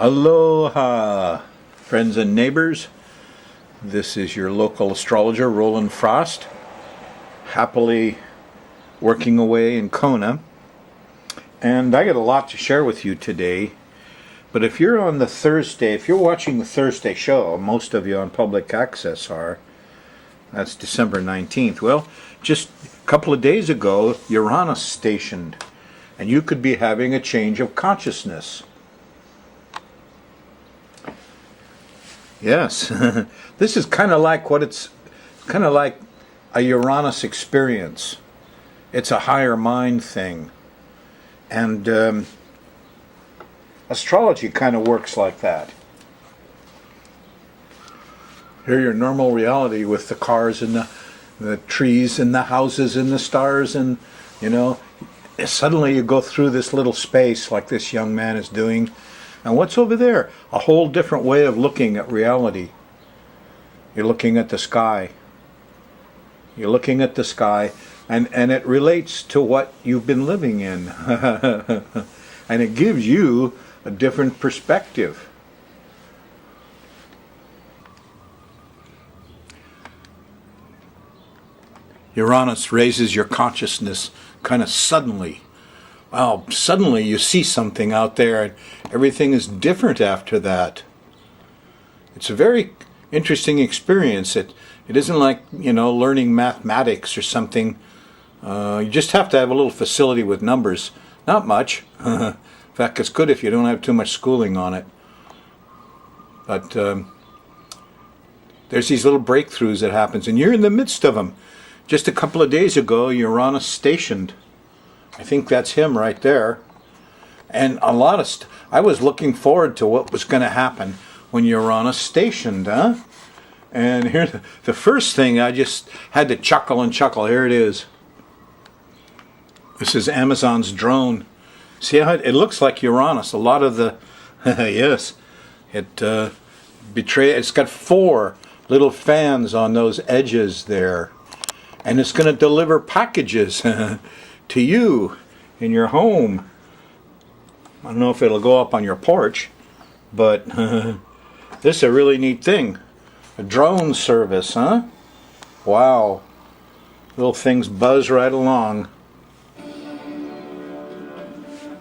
Aloha, friends and neighbors. This is your local astrologer, Rollin, happily working away in Kona. And I got a lot to share with you today. But if you're on the Thursday, if you're watching the Thursday show, most of you on public access are, that's December 19th. Well, just a couple of days ago, Uranus stationed, and you could be having a change of consciousness. Yes, this is kind of like a Uranus experience. It's a higher mind thing. And astrology kind of works like that. Here your normal reality with the cars and the trees and the houses and the stars, and suddenly you go through this little space like this young man is doing. And what's over there? A whole different way of looking at reality. You're looking at the sky. You're looking at the sky, and it relates to what you've been living in. And it gives you a different perspective. Uranus raises your consciousness kind of suddenly. Wow, suddenly you see something out there and everything is different after that. It's a very interesting experience. It isn't like, learning mathematics or something. You just have to have a little facility with numbers. Not much. In fact, it's good if you don't have too much schooling on it. But there's these little breakthroughs that happens, and you're in the midst of them. Just a couple of days ago, Uranus stationed. I think that's him right there. And I was looking forward to what was going to happen when Uranus stationed, huh? And here's the first thing, I just had to chuckle and chuckle. Here it is. This is Amazon's drone. See how it looks like Uranus. A lot of the, yes, it's got 4 little fans on those edges there. And it's going to deliver packages to you in your home. I don't know if it'll go up on your porch, but this is a really neat thing. A drone service, huh? Wow. Little things buzz right along.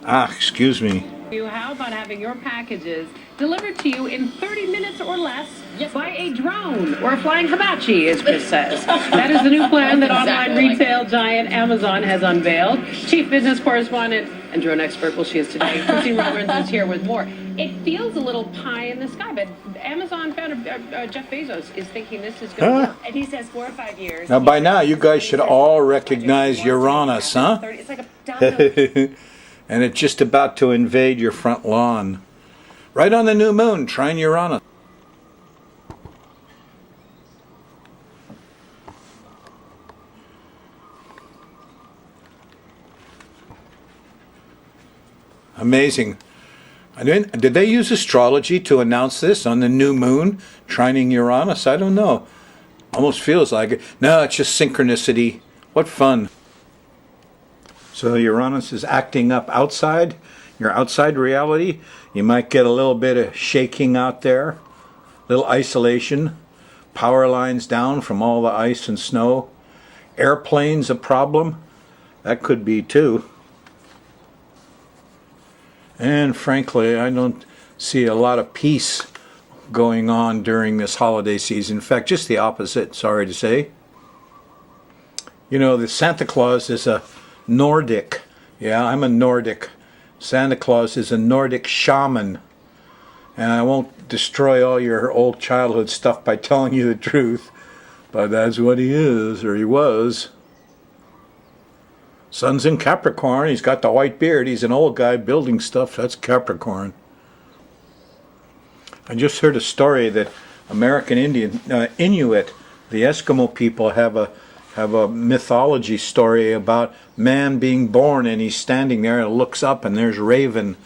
Excuse me. How about having your packages delivered to you in 30 minutes or less by a drone or a flying hibachi, as Chris says? That is the new plan that online retail giant Amazon has unveiled. Chief business correspondent and drone expert, well, she is today. Christine Roberts is here with more. It feels a little pie in the sky, but Amazon founder Jeff Bezos is thinking this is going to work. And he says 4 or 5 years. Now, by now, you guys should all recognize Uranus, huh? It's like a domino. And it's just about to invade your front lawn. Right on the new moon, trine Uranus. Amazing. Did they use astrology to announce this on the new moon, trining Uranus? I don't know. Almost feels like it. No, it's just synchronicity. What fun. So Uranus is acting up outside, your outside reality. You might get a little bit of shaking out there, little isolation, power lines down from all the ice and snow. Airplanes a problem? That could be too. And frankly, I don't see a lot of peace going on during this holiday season. In fact, just the opposite, sorry to say. The Santa Claus is a Nordic. Yeah, I'm a Nordic. Santa Claus is a Nordic shaman. And I won't destroy all your old childhood stuff by telling you the truth, but that's what he is, or he was. Sun's in Capricorn. He's got the white beard. He's an old guy building stuff. That's Capricorn. I just heard a story that American Inuit, the Eskimo people, have a mythology story about man being born, and he's standing there and looks up and there's Raven,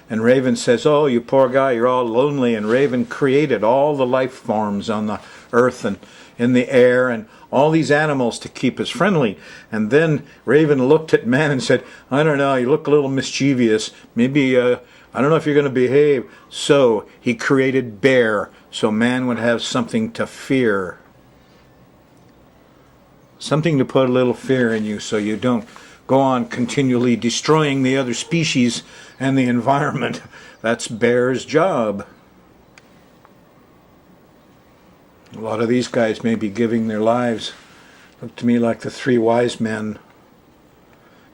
and Raven says, "Oh, you poor guy, you're all lonely." And Raven created all the life forms on the earth and in the air and all these animals to keep us friendly. And then Raven looked at man and said, "I don't know, you look a little mischievous. Maybe I don't know if you're going to behave. So he created bear, so man would have something to fear. Something to put a little fear in you so you don't go on continually destroying the other species and the environment. That's bear's job. A lot of these guys may be giving their lives, look to me like the three wise men,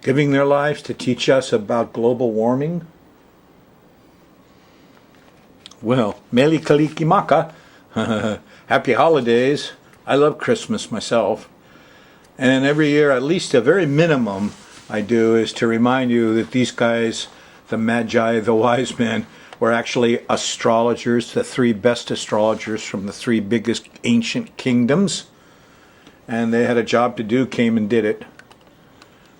giving their lives to teach us about global warming. Well, mele kalikimaka. Happy holidays. I love Christmas myself. And every year, at least a very minimum I do, is to remind you that these guys, the Magi, the wise men, were actually astrologers, the three best astrologers from the three biggest ancient kingdoms. And they had a job to do, came and did it.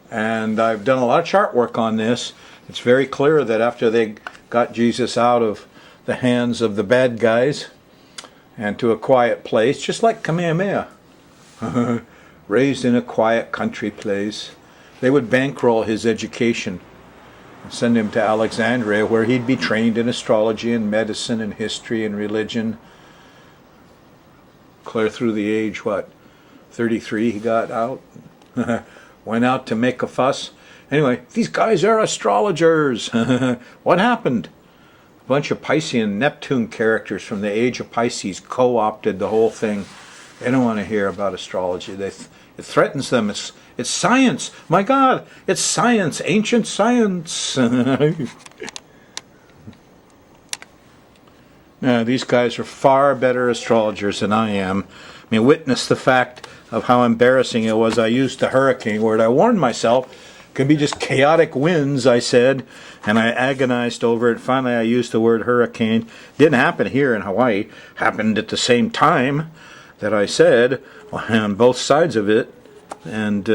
And I've done a lot of chart work on this. It's very clear that after they got Jesus out of the hands of the bad guys and to a quiet place, just like Kamehameha, raised in a quiet country place, they would bankroll his education and send him to Alexandria, where he'd be trained in astrology and medicine and history and religion. Clear through the age, 33 he got out. Went out to make a fuss. Anyway, these guys are astrologers. What happened? A bunch of Piscean Neptune characters from the age of Pisces co-opted the whole thing. They don't want to hear about astrology. It threatens them. It's science. My God, it's science, ancient science. Now, these guys are far better astrologers than I am. I mean, witness the fact of how embarrassing it was. I used the hurricane word. I warned myself. Could be just chaotic winds, I said, and I agonized over it. Finally, I used the word hurricane. Didn't happen here in Hawaii. Happened at the same time that I said, on both sides of it. And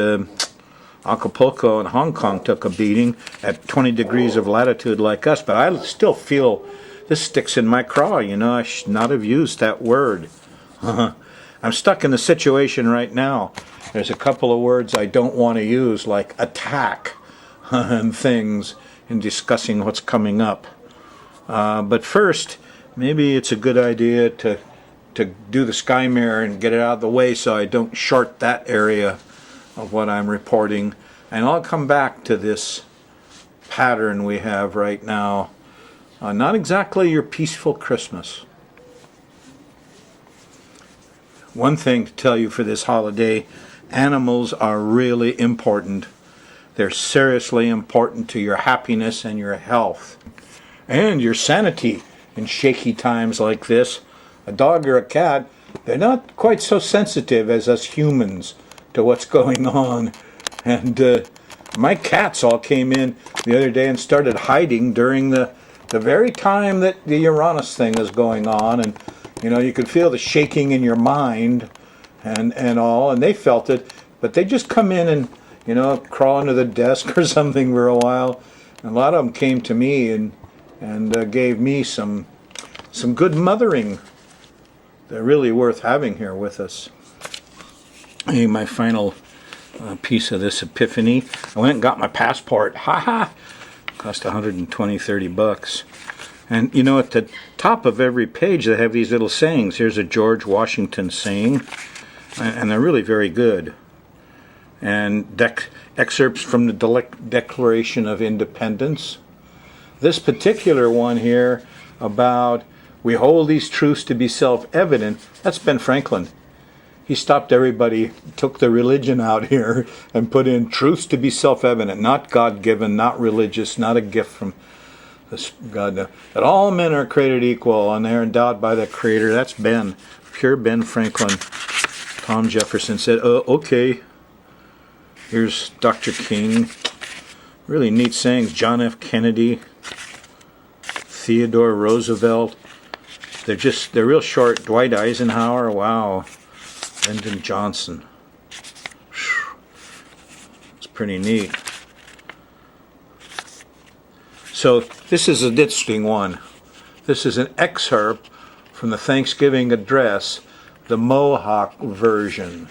Acapulco and Hong Kong took a beating at 20 degrees of latitude like us. But I still feel this sticks in my craw. You know, I should not have used that word. I'm stuck in a situation right now. There's a couple of words I don't want to use, like attack and things, in discussing what's coming up. But first, maybe it's a good idea to do the sky mirror and get it out of the way so I don't short that area of what I'm reporting. And I'll come back to this pattern we have right now. Not exactly your peaceful Christmas. One thing to tell you for this holiday, animals are really important. They're seriously important to your happiness and your health and your sanity in shaky times like this. A dog or a cat, they're not quite so sensitive as us humans to what's going on. And my cats all came in the other day and started hiding during the very time that the Uranus thing is going on. And, you know, you could feel the shaking in your mind and all, and they felt it. But they just come in and, you know, crawl under the desk or something for a while. And a lot of them came to me and gave me some good mothering. They're really worth having here with us. Hey, my final piece of this epiphany. I went and got my passport. Cost $120-$130. And you know, at the top of every page they have these little sayings. Here's a George Washington saying, and they're really very good. And excerpts from the Declaration of Independence. This particular one here about we hold these truths to be self-evident, that's Ben Franklin. He stopped everybody, took the religion out here, and put in truths to be self-evident, not God-given, not religious, not a gift from God. That all men are created equal, and they're endowed by the Creator. That's Ben, pure Ben Franklin. Tom Jefferson said, okay. Here's Dr. King. Really neat sayings. John F. Kennedy, Theodore Roosevelt. They're real short. Dwight Eisenhower, wow. Lyndon Johnson. It's pretty neat. So this is an interesting one. This is an excerpt from the Thanksgiving address, the Mohawk version.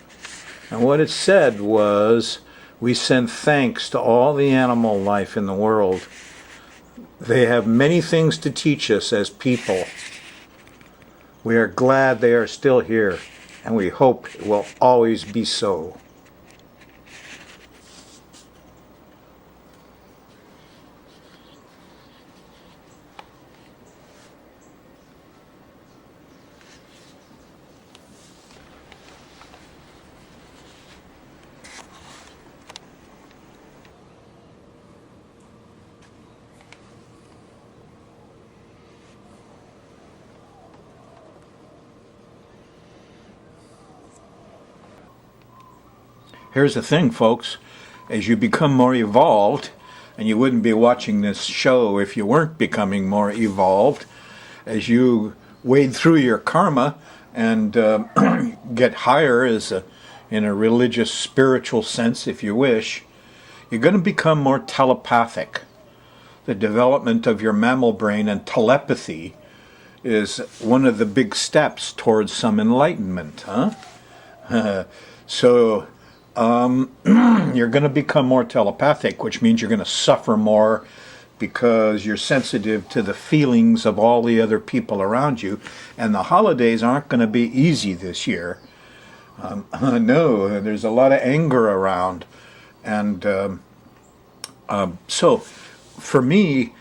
And what it said was, we send thanks to all the animal life in the world. They have many things to teach us as people. We are glad they are still here, and we hope it will always be so. Here's the thing, folks. As you become more evolved, and you wouldn't be watching this show if you weren't becoming more evolved, as you wade through your karma and get higher in a religious, spiritual sense, if you wish, you're going to become more telepathic. The development of your mammal brain and telepathy is one of the big steps towards some enlightenment, huh? So you're going to become more telepathic, which means you're going to suffer more because you're sensitive to the feelings of all the other people around you. And the holidays aren't going to be easy this year. No, there's a lot of anger around. And so for me,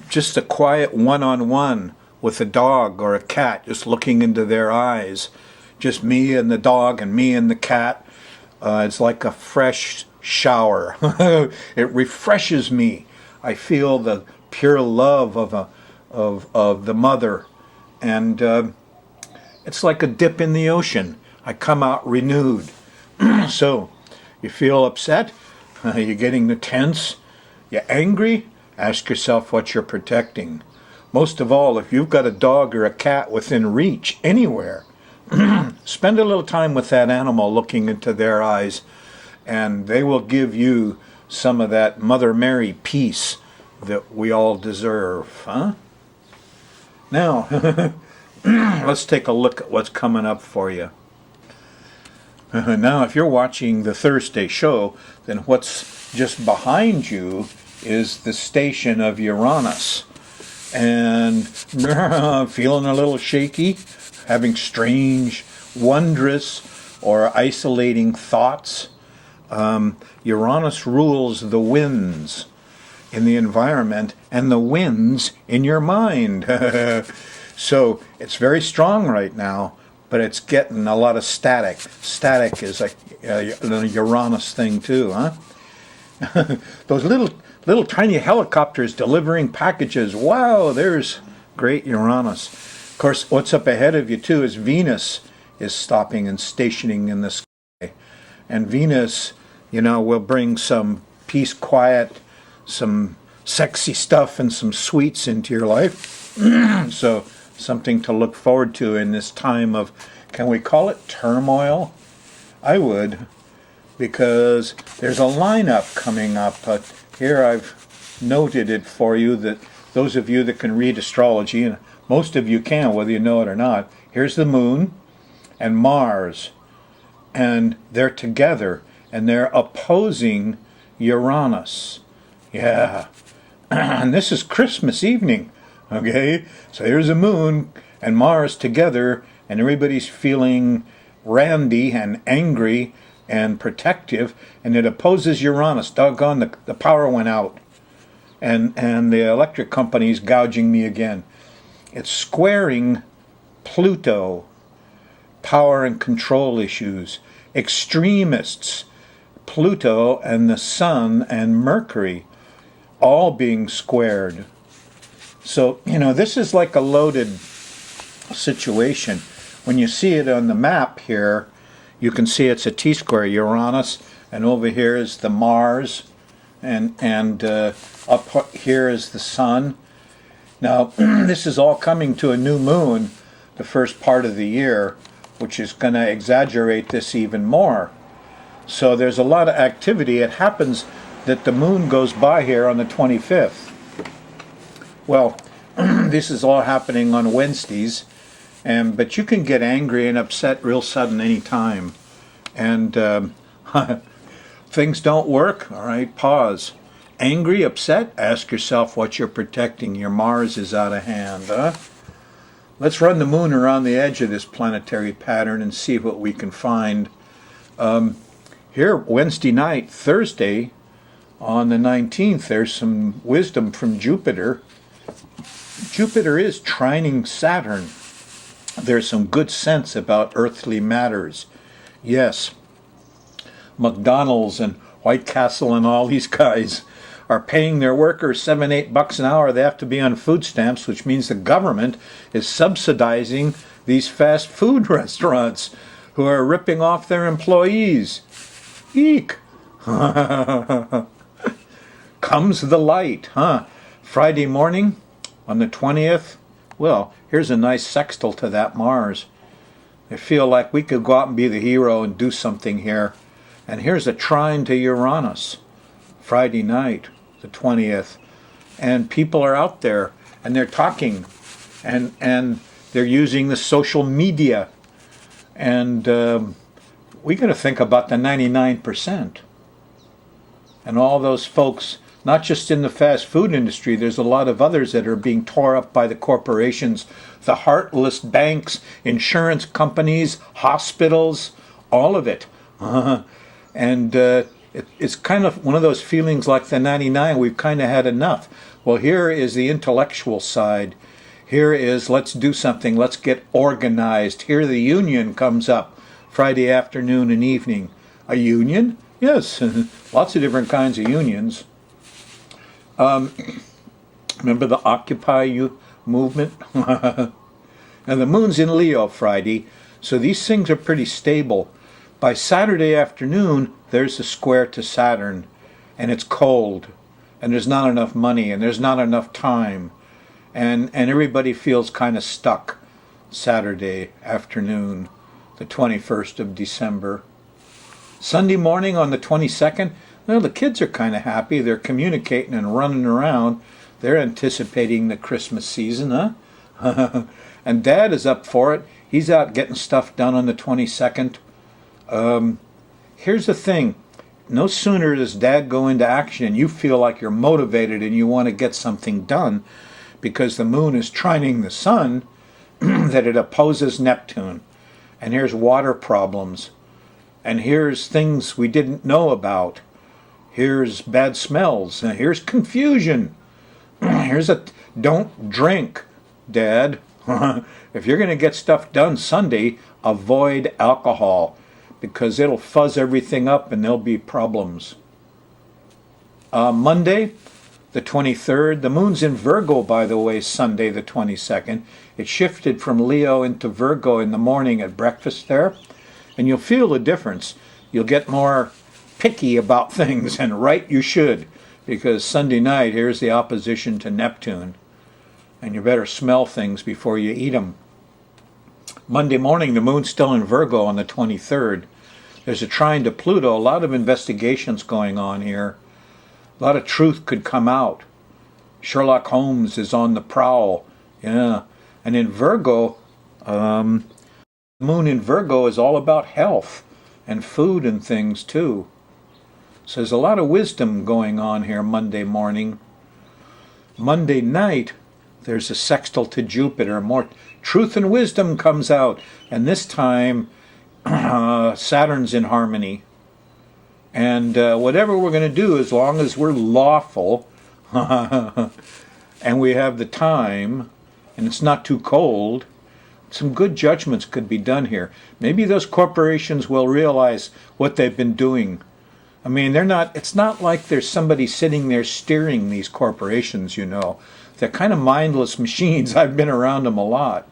just a quiet one-on-one with a dog or a cat, just looking into their eyes, just me and the dog and me and the cat. It's like a fresh shower. It refreshes me. I feel the pure love of the mother, and it's like a dip in the ocean. I come out renewed. So, you feel upset? You're getting the tense? You're angry? Ask yourself what you're protecting. Most of all, if you've got a dog or a cat within reach anywhere, spend a little time with that animal looking into their eyes, and they will give you some of that Mother Mary peace that we all deserve, huh? Now, let's take a look at what's coming up for you. Now, if you're watching the Thursday show, then what's just behind you is the station of Uranus. And feeling a little shaky, having strange, wondrous, or isolating thoughts. Uranus rules the winds in the environment and the winds in your mind. So it's very strong right now, but it's getting a lot of static. Static is a Uranus thing too, huh? Those little tiny helicopters delivering packages. Wow, there's great Uranus. Of course, what's up ahead of you too is Venus is stopping and stationing in the sky. And Venus, will bring some peace, quiet, some sexy stuff, and some sweets into your life. So something to look forward to in this time of, can we call it turmoil? I would, because there's a lineup coming up. Here I've noted it for you, that those of you that can read astrology, and most of you can, whether you know it or not, here's the moon and Mars, and they're together, and they're opposing Uranus. Yeah. And this is Christmas evening, okay? So here's the moon and Mars together, and everybody's feeling randy and angry and protective, and it opposes Uranus. Doggone, the power went out. And the electric company's gouging me again. It's squaring Pluto, power and control issues, extremists, Pluto and the Sun and Mercury, all being squared. So, this is like a loaded situation. When you see it on the map here, you can see it's a T-square, Uranus, and over here is the Mars, and up here is the Sun. Now, this is all coming to a new moon the first part of the year, which is going to exaggerate this even more. So there's a lot of activity. It happens that the moon goes by here on the 25th. Well, this is all happening on Wednesdays, but you can get angry and upset real sudden any time. And things don't work, all right, pause. Angry, upset? Ask yourself what you're protecting. Your Mars is out of hand, huh? Let's run the moon around the edge of this planetary pattern and see what we can find. Here, Wednesday night, Thursday, on the 19th, there's some wisdom from Jupiter. Jupiter is trining Saturn. There's some good sense about earthly matters. Yes, McDonald's and White Castle and all these guys are paying their workers $7-8 an hour. They have to be on food stamps, which means the government is subsidizing these fast food restaurants who are ripping off their employees. Eek! Comes the light, huh? Friday morning on the 20th. Well, here's a nice sextile to that Mars. I feel like we could go out and be the hero and do something here. And here's a trine to Uranus, Friday night, the 20th. And people are out there, and they're talking, and they're using the social media. And we got to think about the 99%. And all those folks, not just in the fast food industry, there's a lot of others that are being tore up by the corporations, the heartless banks, insurance companies, hospitals, all of it. And it's kind of one of those feelings like the 99, we've kind of had enough. Well, here is the intellectual side. Here is, let's do something, let's get organized. Here the union comes up Friday afternoon and evening. A union? Yes, lots of different kinds of unions. Remember the Occupy movement? And the moon's in Leo Friday, so these things are pretty stable. By Saturday afternoon, there's a square to Saturn, and it's cold, and there's not enough money, and there's not enough time, and everybody feels kind of stuck Saturday afternoon, the 21st of December. Sunday morning on the 22nd, well, the kids are kind of happy. They're communicating and running around. They're anticipating the Christmas season, huh? And Dad is up for it. He's out getting stuff done on the 22nd. Here's the thing. No sooner does Dad go into action and you feel like you're motivated and you want to get something done because the moon is trining the sun that it opposes Neptune. And here's water problems. And here's things we didn't know about. Here's bad smells. And here's confusion. Here's don't drink, Dad. If you're going to get stuff done Sunday, avoid alcohol because it'll fuzz everything up and there'll be problems. Monday, the 23rd. The moon's in Virgo, by the way, Sunday, the 22nd. It shifted from Leo into Virgo in the morning at breakfast there. And you'll feel the difference. You'll get more picky about things, and right you should, because Sunday night, here's the opposition to Neptune. And you better smell things before you eat them. Monday morning, the moon's still in Virgo on the 23rd. There's a trine to Pluto, a lot of investigations going on here. A lot of truth could come out. Sherlock Holmes is on the prowl. Yeah. And in Virgo, the moon in Virgo is all about health and food and things too. So there's a lot of wisdom going on here Monday morning. Monday night, there's a sextile to Jupiter. More truth and wisdom comes out. And this time, Saturn's in harmony. And whatever we're going to do, as long as we're lawful, and we have the time, and it's not too cold, some good judgments could be done here. Maybe those corporations will realize what they've been doing. I mean, it's not like there's somebody sitting there steering these corporations, you know. They're kind of mindless machines. I've been around them a lot.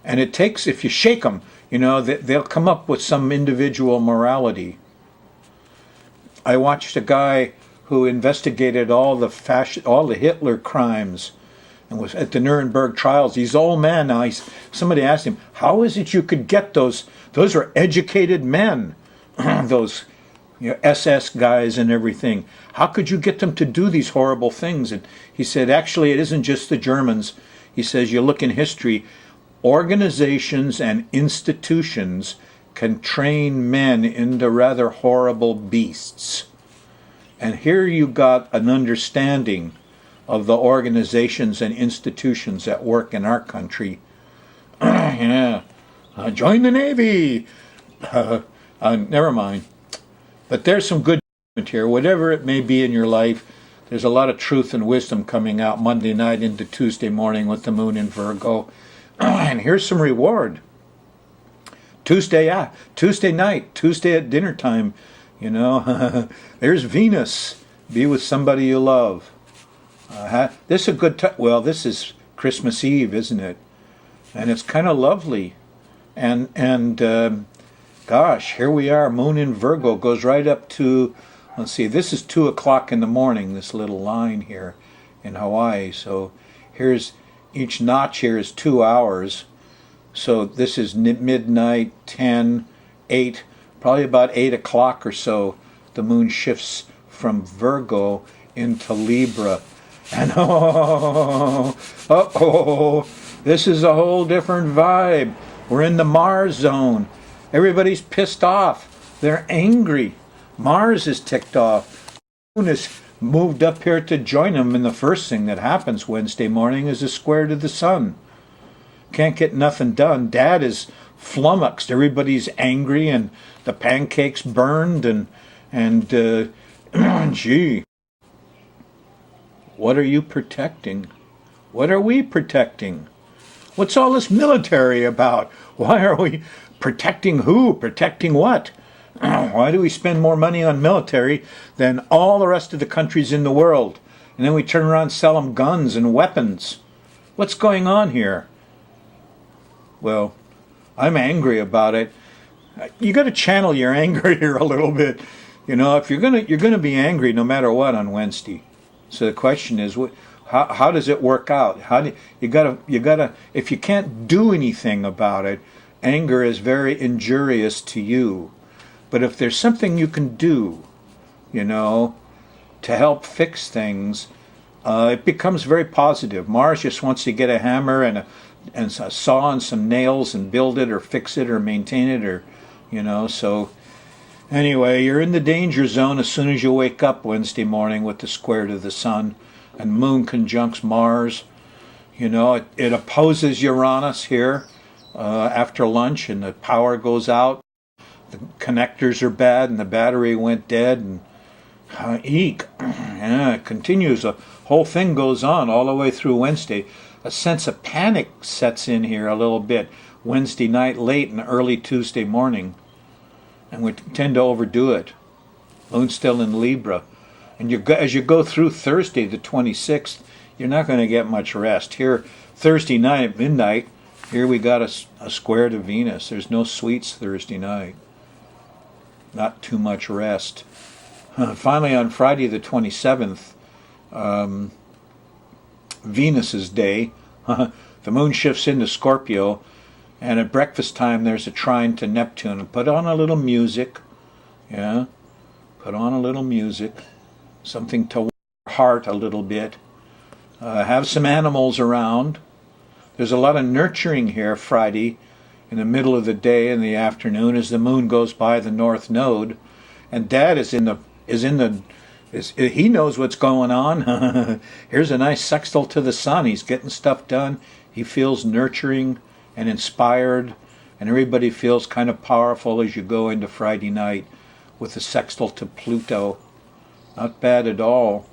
And it takes, if you shake them, you know, they'll come up with some individual morality. I watched a guy who investigated all the Hitler crimes and was at the Nuremberg trials. He's an old man now. Somebody asked him, how is it you could get those? Those are educated men, those SS guys and everything. How could you get them to do these horrible things? And he said, actually, it isn't just the Germans. He says, you look in history, organizations and institutions can train men into rather horrible beasts. And here you got an understanding of the organizations and institutions that work in our country. Yeah, join the Navy. Never mind. But there's some good here. Whatever it may be in your life, there's a lot of truth and wisdom coming out Monday night into Tuesday morning with the moon in Virgo. And here's some reward. Tuesday night, Tuesday at dinner time, there's Venus. Be with somebody you love. This is a good time. Well, this is Christmas Eve, isn't it? And it's kind of lovely. And gosh, here we are. Moon in Virgo goes right up to, let's see, this is 2 o'clock in the morning, this little line here in Hawaii. So here's, each notch here is 2 hours. So this is midnight, 10, 8, probably about 8 o'clock or so. The moon shifts from Virgo into Libra. And this is a whole different vibe. We're in the Mars zone. Everybody's pissed off. They're angry. Mars is ticked off. The moon has moved up here to join them, and the first thing that happens Wednesday morning is a square to the sun. Can't get nothing done. Dad is flummoxed. Everybody's angry, and the pancakes burned, and gee. What are you protecting? What are we protecting? What's all this military about? Why are we protecting who? Protecting what? Why do we spend more money on military than all the rest of the countries in the world? And then we turn around and sell them guns and weapons. What's going on here? Well, I'm angry about it. You got to channel your anger here a little bit. If you're gonna be angry no matter what on Wednesday. So the question is, how does it work out? You gotta if you can't do anything about it, anger is very injurious to you. But if there's something you can do, to help fix things, it becomes very positive. Mars just wants to get a hammer and a saw and some nails and build it or fix it or maintain it or, so anyway, you're in the danger zone as soon as you wake up Wednesday morning with the square to the sun and moon conjuncts Mars. It opposes Uranus here after lunch and the power goes out. The connectors are bad and the battery went dead and eek. Yeah, it continues. The whole thing goes on all the way through Wednesday. A sense of panic sets in here a little bit Wednesday night late and early Tuesday morning. And we tend to overdo it. Moon's still in Libra. And as you go through Thursday, the 26th, you're not going to get much rest. Here, Thursday night at midnight, here we got a square to Venus. There's no sweets Thursday night. Not too much rest. Finally, on Friday the 27th, Venus's day, the moon shifts into Scorpio, and at breakfast time there's a trine to Neptune. And put on a little music, put on a little music, something to warm your heart a little bit. Have some animals around. There's a lot of nurturing here Friday in the middle of the day and the afternoon as the moon goes by the north node, and Dad he knows what's going on. Here's a nice sextile to the sun. He's getting stuff done. He feels nurturing and inspired, and everybody feels kind of powerful as you go into Friday night with the sextile to Pluto. Not bad at all.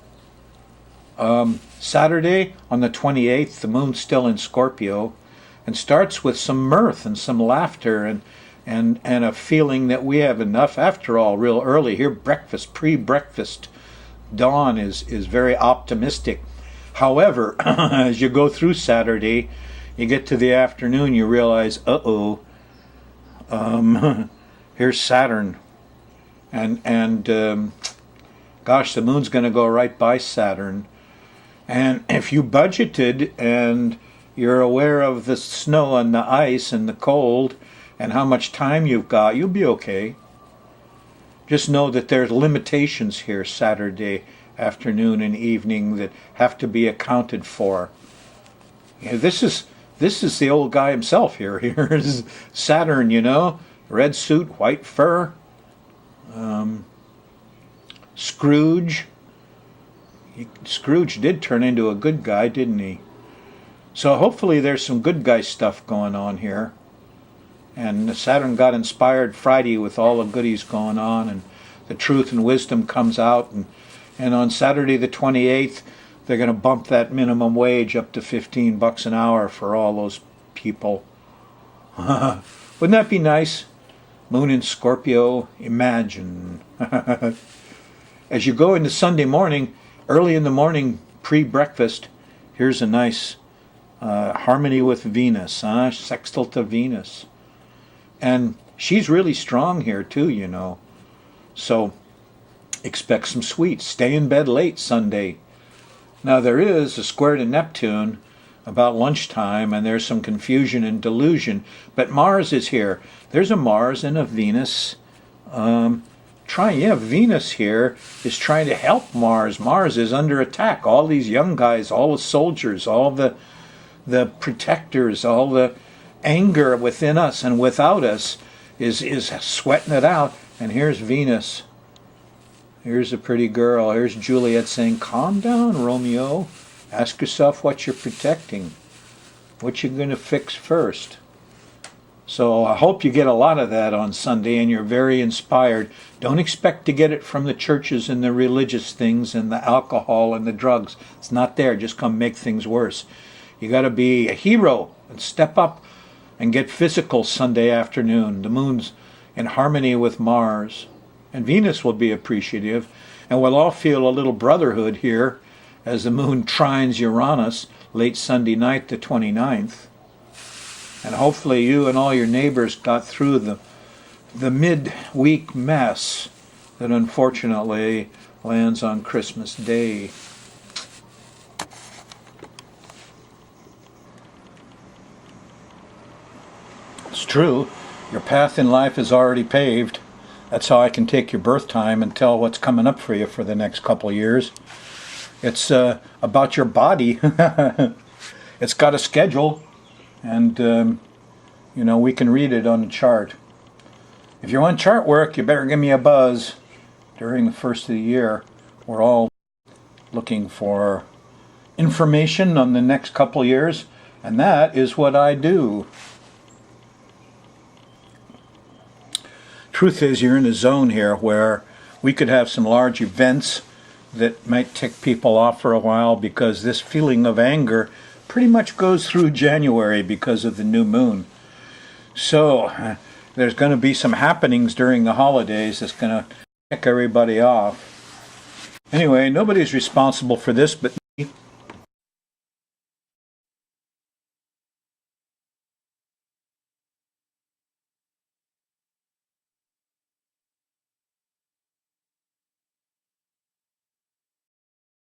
Saturday on the 28th, the moon's still in Scorpio and starts with some mirth and some laughter and a feeling that we have enough after all real early here. Pre-breakfast dawn is very optimistic. However, as you go through Saturday, you get to the afternoon, you realize, here's Saturn. And gosh, the moon's going to go right by Saturn. And if you budgeted and you're aware of the snow and the ice and the cold and how much time you've got, you'll be okay. Just know that there's limitations here Saturday afternoon and evening that have to be accounted for. This is the old guy himself here. Here's Saturn, red suit, white fur. Scrooge. Scrooge did turn into a good guy, didn't he? So hopefully there's some good guy stuff going on here. And Saturn got inspired Friday with all the goodies going on, and the truth and wisdom comes out. And on Saturday the 28th, they're going to bump that minimum wage up to $15 an hour for all those people. Wouldn't that be nice? Moon in Scorpio, imagine. As you go into Sunday morning, early in the morning, pre-breakfast, here's a nice harmony with Venus, sextile to Venus. And she's really strong here too, you know. So expect some sweets. Stay in bed late Sunday. Now there is a square to Neptune about lunchtime, and there's some confusion and delusion. But Mars is here. There's a Mars and a Venus. Venus here is trying to help Mars. Mars is under attack. All these young guys, all the soldiers, all the protectors, all the anger within us and without us is sweating it out. And here's Venus. Here's a pretty girl. Here's Juliet saying, calm down, Romeo. Ask yourself what you're protecting. What you're going to fix first. So I hope you get a lot of that on Sunday and you're very inspired. Don't expect to get it from the churches and the religious things and the alcohol and the drugs. It's not there. Just come make things worse. You got to be a hero and step up and get physical Sunday afternoon. The moon's in harmony with Mars. And Venus will be appreciative. And we'll all feel a little brotherhood here as the moon trines Uranus late Sunday night, the 29th. And hopefully you and all your neighbors got through the mid-week mess that unfortunately lands on Christmas Day. It's true. Your path in life is already paved. That's how I can take your birth time and tell what's coming up for you for the next couple years. It's about your body. It's got a schedule, and we can read it on the chart. If you want chart work, you better give me a buzz during the first of the year. We're all looking for information on the next couple years, and that is what I do. Truth is, you're in a zone here where we could have some large events that might tick people off for a while, because this feeling of anger pretty much goes through January because of the new moon. So there's going to be some happenings during the holidays that's going to tick everybody off. Anyway, nobody's responsible for this but me.